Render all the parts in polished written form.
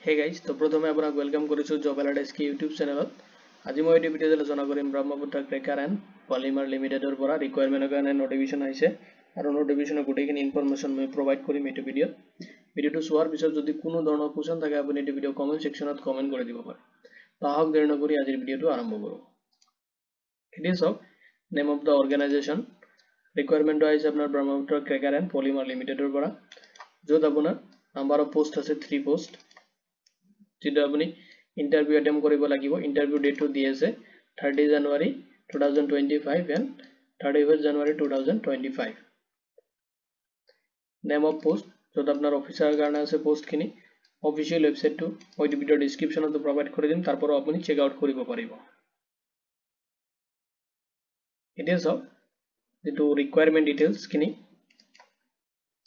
Hey guys, তো প্ৰথমে আপোনাক ওয়েলকাম কৰিছো জব এলাৰ্ট এছকে ইউটিউব চেনেলত। আজি মই এই ভিডিঅ'ত আলোচনা কৰিম ব্ৰহ্মপুত্ৰ ক্ৰেকাৰ এণ্ড পলিমাৰ লিমিটেডৰ পৰা ৰিকুৱাৰমেণ্টৰ কাৰণে নটিফিকেশ্যন আহিছে আৰু নটিফিকেশ্যনৰ গোটেইখিনি ইনফৰমেশ্যন মই প্ৰভাইড কৰিম এই ভিডিঅ'ত। ভিডিঅ'টো চোৱাৰ পিছত যদি কোনো ধৰণৰ কোৱেশ্চন থাকে আপুনি এই ভিডিঅ' কমেন্ট সেকশ্যনত কমেন্ট কৰি দিব পাৰে। তো আহক দেৰি নকৰি আজিৰ ভিডিঅ'টো আৰম্ভ কৰোঁ। এতিয়া চাওক, নেম অফ দ্য অৰ্গেনাইজেশ্যন ৰিকুৱাৰমেণ্টটো আহিছে আপোনাৰ ব্ৰহ্মপুত্ৰ ক্ৰেকাৰ এণ্ড পলিমাৰ লিমিটেডৰ পৰা, য'ত আপোনাৰ নাম্বাৰ অফ পোষ্ট আছে 3 পোষ্ট। যেটা আপনি ইন্টাৰভিউ অ্যাটেম্প কৰিব লাগিব। ইন্টাৰভিউ ডেটটো দি আছে 30 জানুৱাৰী 2025 and 31 January 2025। Name of post, য'ত আপোনাৰ অফিচাৰৰ কাৰণে আছে পোষ্টখিনি। অফিচিয়েল ৱেবছাইটটো মই ভিডিঅ'ৰ ডেছক্ৰিপশ্যনত প্ৰভাইড কৰি দিম, তাৰ পৰা আপুনি চেক আউট কৰিব পাৰিব। এতিয়া চাওক যেটো ৰিকুৱাৰমেণ্ট ডিটেইলছখিনি।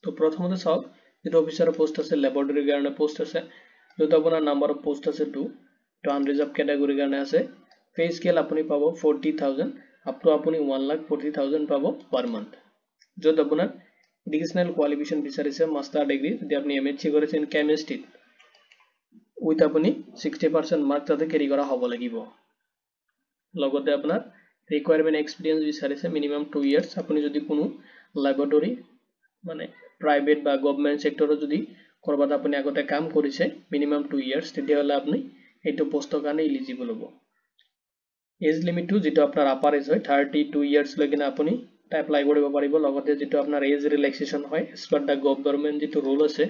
তো প্ৰথমতে চাওক যেটো অফিচাৰৰ পোষ্ট আছে, লেবৰেটৰীৰ কাৰণে পোষ্ট আছে, য'ত আপোনাৰ নাম্বাৰ অফ পোষ্ট আছে 2, তো আনৰিজাৰ্ভ কেটাগৰীৰ কাৰণে আছে। পে স্কেল আপুনি পাব 40,000 আপ টু আপুনি 1,40,000 পাব পাৰ মান্থ। য'ত আপোনাৰ এডুকেশ্যনেল কোৱালিফিকেশ্যন বিচাৰিছে মাষ্টাৰ ডিগ্ৰী, যদি আপুনি MSc কৰিছে ইন কেমিষ্ট্ৰিত উইথ আপুনি 60% মাৰ্ক তাতে কেৰি কৰা হ'ব লাগিব। লগতে আপোনাৰ ৰিকুৱাৰমেণ্ট এক্সপিৰিয়েঞ্চ বিচাৰিছে মিনিমাম 2 ইয়াৰ্ছ। আপুনি যদি কোনো লেবৰেটৰী মানে প্ৰাইভেট বা গভৰ্ণমেণ্ট সেক্টৰত যদি কৰবাত আপুনি আগতে কাম কৰিছে মিনিমাম 2 ইয়াৰ্ছ, তেতিয়াহ'লে আপুনি এইটো পোষ্টৰ কাৰণে এলিজিবল হ'ব। এজ লিমিটটো যেটো আপোনাৰ আপাৰ এজ হয় 32 ইয়াৰ্ছ লৈকে আপুনি এপ্লাই কৰিব পাৰিব। লগতে যেটো আপোনাৰ এজ ৰিলেক্সেশ্যন হয় এজ পাৰ দা গভৰ্ণমেণ্ট যেটো ৰুল আছে,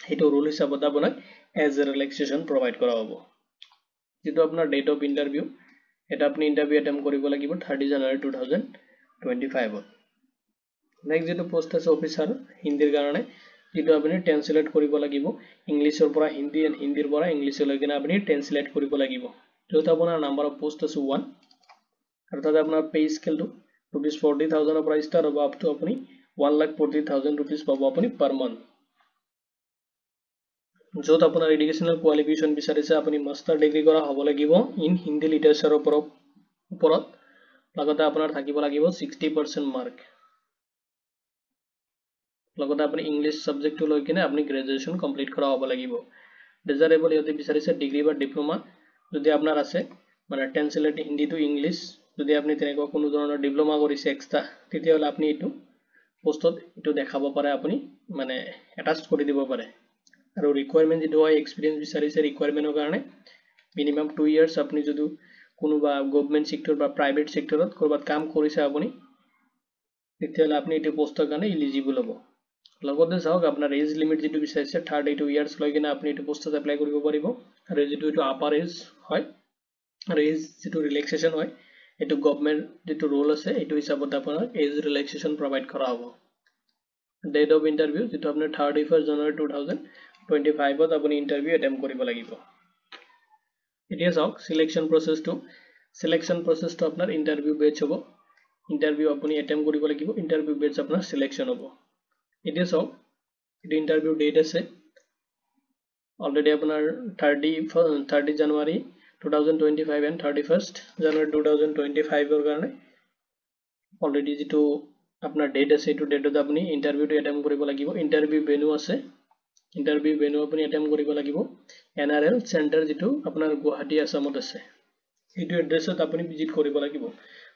সেইটো ৰুল হিচাপত আপোনাক এজ ৰিলেক্সেশ্যন প্ৰভাইড কৰা হ'ব। যেটো আপোনাৰ ডেট অফ ইন্টাৰভিউ, এটা আপুনি ইন্টাৰভিউ এটেম্প কৰিব লাগিব 30 জানুৱাৰী 2025। নেক্সট যেটো পোষ্ট আছে অফিচাৰ হিন্দীৰ কাৰণে, যেটো আপুনি ট্ৰান্সলেট কৰিব লাগিব ইংলিছৰ পৰা হিন্দী এণ্ড হিন্দীৰ পৰা ইংলিছলৈকে আপুনি ট্ৰান্সলেট কৰিব লাগিব। য'ত আপোনাৰ নাম্বাৰ অফ পোষ্ট আছে 1 আৰু তাতে আপোনাৰ পে স্কেলটো ₹40,000 পৰা ষ্টাৰ্ট হ'ব আপ টু আপুনি 1,40,000 rupees পাব আপুনি পাৰ মান্থ। য'ত আপোনাৰ এডুকেশ্যনেল কোৱালিফিকেশ্যন বিচাৰিছে আপুনি মাষ্টাৰ ডিগ্ৰী কৰা হ'ব লাগিব ইন হিন্দী লিটাৰেচাৰৰ ওপৰত। লগতে আপোনাৰ থাকিব লাগিব 60% মাৰ্ক। লগতে আপুনি ইংলিছ সাবজেক্টটো লৈ কিনে আপুনি গ্ৰেজুৱেশ্যন কমপ্লিট কৰা হ'ব লাগিব। ডিজাৰেবল ইহঁতে বিচাৰিছে ডিগ্ৰী বা ডিপ্লোমা যদি আপোনাৰ আছে, মানে ট্ৰান্সলেট হিন্দী টু ইংলিছ, যদি আপুনি তেনেকুৱা কোনো ধৰণৰ ডিপ্লোমা কৰিছে এক্সট্ৰা, তেতিয়াহ'লে আপুনি এইটো পোষ্টত এইটো দেখাব পাৰে, আপুনি মানে এটাচ কৰি দিব পাৰে। আৰু ৰিকুৱাৰমেণ্ট যেটো হয় এক্সপিৰিয়েঞ্চ বিচাৰিছে ৰিকুৱাৰমেণ্টৰ কাৰণে মিনিমাম 2 ইয়াৰ্ছ। আপুনি যদি কোনোবা গভৰ্ণমেণ্ট সেক্টৰ বা প্ৰাইভেট সেক্টৰত কৰবাত কাম কৰিছে আপুনি, তেতিয়াহ'লে আপুনি এইটো পোষ্টৰ কাৰণে এলিজিবল হ'ব। লগতে চাওক আপোনাৰ এজ লিমিট যেটো বিচাৰিছে 32 ইয়াৰ্ছ লৈ কিনে আপুনি এইটো পোষ্টত এপ্লাই কৰিব পাৰিব। আৰু যেটো এইটো আপাৰ এজ হয় আৰু এজ যেটো ৰিলেক্সেশ্যন হয়, এইটো গভৰ্ণমেণ্ট যেটো ৰুল আছে এইটো হিচাপত আপোনাক এজ ৰিলেক্সেশ্যন প্ৰভাইড কৰা হ'ব। ডেট অফ ইন্টাৰভিউ যেটো আপোনাৰ 31 জানুৱাৰী 2025 আপুনি ইন্টাৰভিউ এটেম্প কৰিব লাগিব। এতিয়া চাওক সিলেকশ্যন প্ৰসেছটো। সিলেকশ্যন প্ৰসেছটো আপোনাৰ ইন্টাৰভিউ বেচ হ'ব। ইন্টাৰভিউ আপুনি এটেম্প কৰিব লাগিব, ইন্টাৰভিউ বেচ আপোনাৰ সিলেকশ্যন হ'ব। এতিয়া চাওক এইটো ইন্টাৰভিউ ডেট আছে অলৰেডি আপোনাৰ 30 জানুৱাৰী 2025 এণ্ড 31 জানুৱাৰী 2025 কাৰণে অলৰেডি যেটো আপোনাৰ ডেট আছে এইটো ডেটত আপুনি ইন্টাৰভিউটো এটেম্প কৰিব লাগিব। ইন্টাৰভিউ ভেন্যু আছে, ইন্টাৰভিউ ভেন্যু আপুনি এটেম্প কৰিব লাগিব NRL চেণ্টাৰ যেটো আপোনাৰ গুৱাহাটী আসামত আছে, এইটো এড্ৰেছত আপুনি ভিজিট কৰিব লাগিব।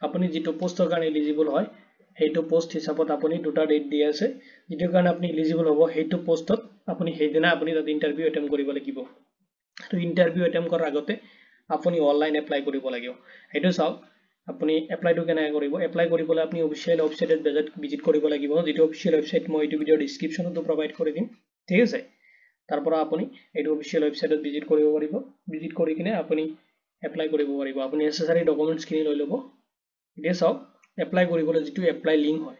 আপুনি যেটো পোষ্টৰ কাৰণে এলিজিবল হয় সেইটো পোষ্ট হিচাপত আপুনি দুটা ডেট দি আছে, যেটো কাৰণে আপুনি এলিজিবল হ'ব সেইটো পোষ্টত আপুনি সেইদিনা আপুনি তাত ইন্টাৰভিউ এটেম্প কৰিব লাগিব। তো ইন্টাৰভিউ এটেম্প কৰাৰ আগতে আপুনি অনলাইন এপ্লাই কৰিব লাগিব। সেইটো চাওক আপুনি এপ্লাইটো কেনেকৈ কৰিব। এপ্লাই কৰিবলৈ আপুনি অফিচিয়েল ৱেবছাইটত ভিজিট কৰিব লাগিব, যেটো অফিচিয়েল ৱেবছাইট মই এইটো ভিডিঅ'ৰ ডেছক্ৰিপশ্যনতো প্ৰভাইড কৰি দিম, ঠিক আছে। তাৰ পৰা আপুনি এইটো অফিচিয়েল ৱেবছাইটত ভিজিট কৰিব পাৰিব। ভিজিট কৰি কিনে আপুনি এপ্লাই কৰিব পাৰিব। আপুনি নেচেসাৰী ডকুমেণ্টছখিনি লৈ ল'ব। এতিয়া চাওক এপ্লাই কৰিবলৈ যেটো এপ্লাই লিংক হয়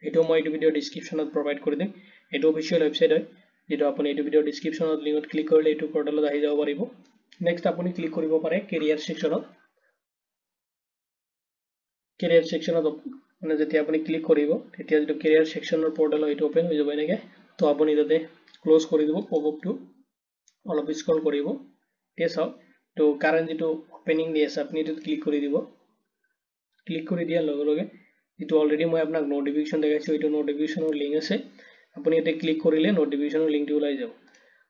সেইটো মই এইটো ভিডিঅ'ৰ ডেছক্ৰিপশ্যনত প্ৰভাইড কৰি দিম। এইটো অফিচিয়েল ৱেবছাইট হয়, যেটো আপুনি এইটো ভিডিঅ'ৰ ডেছক্ৰিপশ্যনত লিংকত ক্লিক কৰিলে এইটো পৰ্টেলত আহি যাব পাৰিব। নেক্সট আপুনি ক্লিক কৰিব পাৰে কেৰিয়াৰ সেকশ্যনত। কেৰিয়াৰ সেকশ্যনত মানে যেতিয়া আপুনি ক্লিক কৰিব তেতিয়া যেটো কেৰিয়াৰ সেকশ্যনৰ পৰ্টেল হয় এইটো ওপেন হৈ যাব এনেকৈ। তো আপুনি তাতে ক্লোজ কৰি দিব পপআপটো, অলপ স্ক্ৰল কৰিব। এতিয়া চাওক তো কাৰেণ্ট যেটো ওপেনিং দি আছে আপুনি এইটোত ক্লিক কৰি দিব। ক্লিক কৰি দিয়াৰ লগে লগে যেটো অলৰেডি মই আপোনাক নটিফিকেশ্যন দেখাইছো, এইটো নটিফিকেশ্যনৰ লিংক আছে, আপুনি ইয়াতে ক্লিক কৰিলে নটিফিকেশ্যনৰ লিংকটো ওলাই যাব।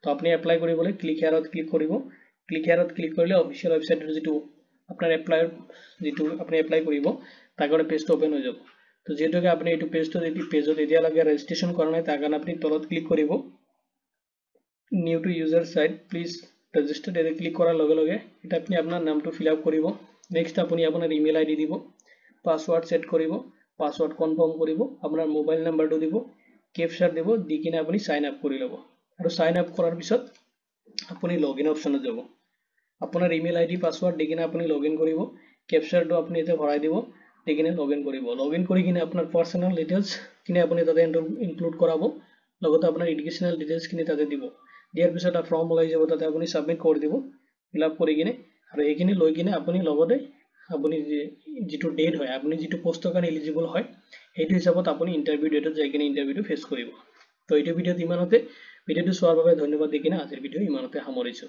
তো আপনি এপ্লাই কৰিবলৈ ক্লিক হেয়াৰত ক্লিক কৰিব ক্লিক হেয়াৰত ক্লিক কৰিলে অফিচিয়েল ৱেবছাইটৰ যিটো আপোনাৰ এপ্লাইৰ যিটো আপুনি এপ্লাই কৰিব তাৰ কাৰণে পেজটো ওপেন হৈ যাব তো যেহেতুকে আপুনি এইটো পেজটো যদি পেজত এতিয়ালৈকে ৰেজিষ্ট্ৰেশ্যন কৰা নাই তাৰ কাৰণে আপুনি তলত ক্লিক কৰিব new to user site please register এতে ক্লিক কৰাৰ লগে লগে এটা আপুনি আপোনাৰ নামটো ফিল আপ কৰিব নেক্সট আপুনি আপোনাৰ ইমেইল আইডি দিব পাসওয়াৰ্ড সেট কৰিব পাসওয়াৰ্ড কনফাৰ্ম কৰিব আপোনাৰ মোবাইল নাম্বাৰটো দিব ক্যাপচা দিব দি কিনে আপুনি সাইন আপ কৰি ল'ব আৰু সাইন আপ কৰাৰ পিছত আপুনি লগইন অপচনত যাব আপোনাৰ ইমেইল আইডি পাসওয়াৰ্ড দি কিনে আপুনি লগইন কৰিব ক্যাপচাটো আপুনি এতে ভৰাই দিব দি কিনে লগইন কৰিব লগইন কৰি কিনে আপোনাৰ পাৰ্সোনাল ডিটেইলছ কিনে আপুনি তাতে ইনক্লুড কৰাব লগতে আপোনাৰ এডুকেশনাল ডিটেইলছ কিনে তাতে দিব দিয়াৰ পিছত এটা ফৰ্ম ওলাই যাব তাতে আপুনি সাবমিট কৰি দিব ফিল আপ কৰি কিনে আৰু এইখিনি লৈ কিনে আপুনি লগতে আপুনি যেটো ডেট হয় আপুনি যেটো পোষ্টৰ কাৰণে এলিজিবল হয় সেইটো হিচাপত আপুনি ইন্টাৰভিউ ডেটত যাই কিনে ইন্টাৰভিউটো ফেস কৰিব তো এইটো ভিডিওত ইমানতে ভিডিওটো চোৱাৰ বাবে ধন্যবাদ দি কিনে আজিৰ ভিডিও ইমানতে সামৰিছো